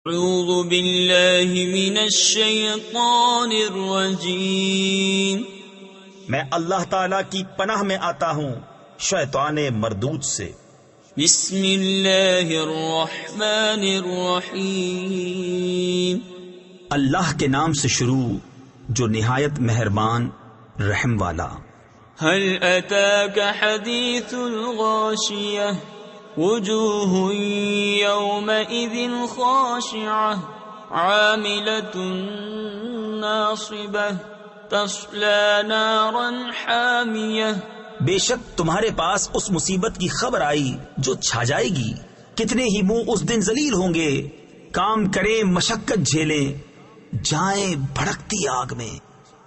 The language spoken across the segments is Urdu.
اعوذ باللہ من الشیطان الرجیم، میں اللہ تعالیٰ کی پناہ میں آتا ہوں شیطان مردود سے۔ بسم اللہ الرحمن الرحیم، اللہ کے نام سے شروع جو نہایت مہربان رحم والا۔ هل اتاک حدیث الغاشیہ، وجوہ یومئذ خاشعہ، عاملۃ ناصبہ، تصلی نارا حامیہ۔ بے شک تمہارے پاس اس مصیبت کی خبر آئی جو چھا جائے گی، کتنے ہی منہ اس دن ذلیل ہوں گے، کام کریں مشقت جھیلیں، جائیں بھڑکتی آگ میں۔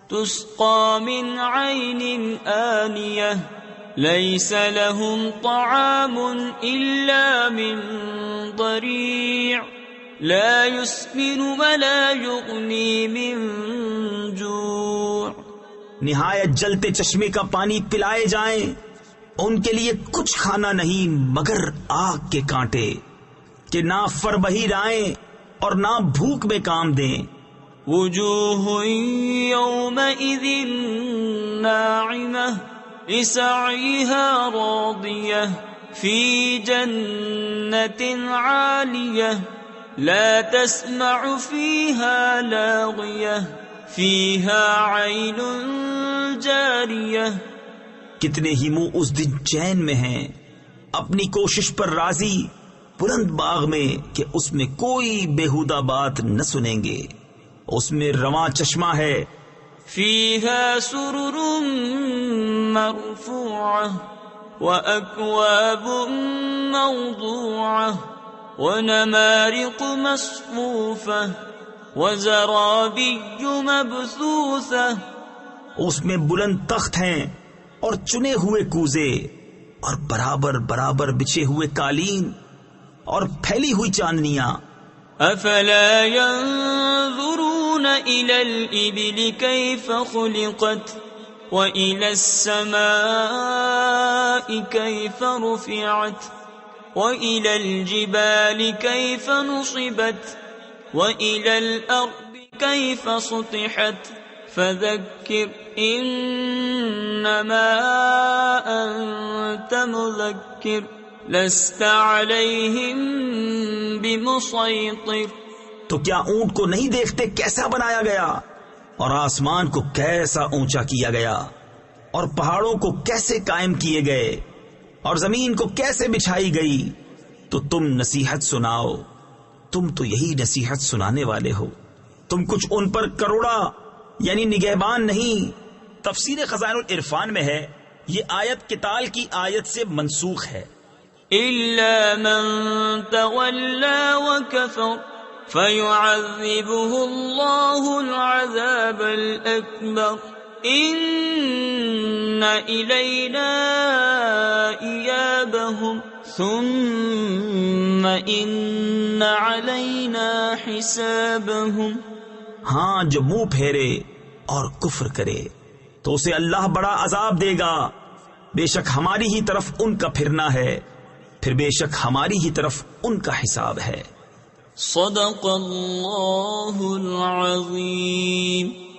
تسقى من عين آنية، ليس لهم طعام إلا من ضريع، لا يسمن ولا يغني من جوع۔ نہایت جلتے چشمے کا پانی پلائے جائیں، ان کے لیے کچھ کھانا نہیں مگر آگ کے کانٹے، کہ نہ فربہی رائیں اور نہ بھوک میں کام دیں۔ وجوہ یومئذ ناعمہ، لسعیہا راضیہ، فی جنت عالیہ، لا تسمع فیہا لاغیہ، فیہا عین جاریہ۔ کتنے ہی منہ اس دن چین میں ہیں، اپنی کوشش پر راضی، بلند باغ میں کہ اس میں کوئی بیہودہ بات نہ سنیں گے، اس میں رواں چشمہ ہے۔ فیہا سرر مرفوعہ، وأکواب موضوعہ، ونمارق مصفوفہ، وزرابی مبثوثہ۔ اس میں بلند تخت ہیں اور چنے ہوئے کوزے، اور برابر برابر بچھے ہوئے قالین، اور پھیلی ہوئی چاندنیاں۔ افلا ينظرون الى الابل كيف خلقت، والى السماء كيف رفعت، والى الجبال كيف نصبت، والى الارض كيف سطحت، فذكر انما انت مذكر، لست علیہم بمسیطر۔ تو کیا اونٹ کو نہیں دیکھتے کیسا بنایا گیا، اور آسمان کو کیسا اونچا کیا گیا، اور پہاڑوں کو کیسے قائم کیے گئے، اور زمین کو کیسے بچھائی گئی؟ تو تم نصیحت سناؤ، تم تو یہی نصیحت سنانے والے ہو، تم کچھ ان پر کروڑا یعنی نگہبان نہیں۔ تفسیر خزائن العرفان میں ہے یہ آیت قتال کی آیت سے منسوخ ہے۔ إلا من تولى وكفر فيعذبه الله العذاب الأكبر، إن إلينا إيابهم ثم إن علينا حسابهم۔ ہاں جو منہ پھیرے اور کفر کرے تو اسے اللہ بڑا عذاب دے گا، بے شک ہماری ہی طرف ان کا پھرنا ہے، پھر بے شک ہماری ہی طرف ان کا حساب ہے۔ صدق اللہ العظیم۔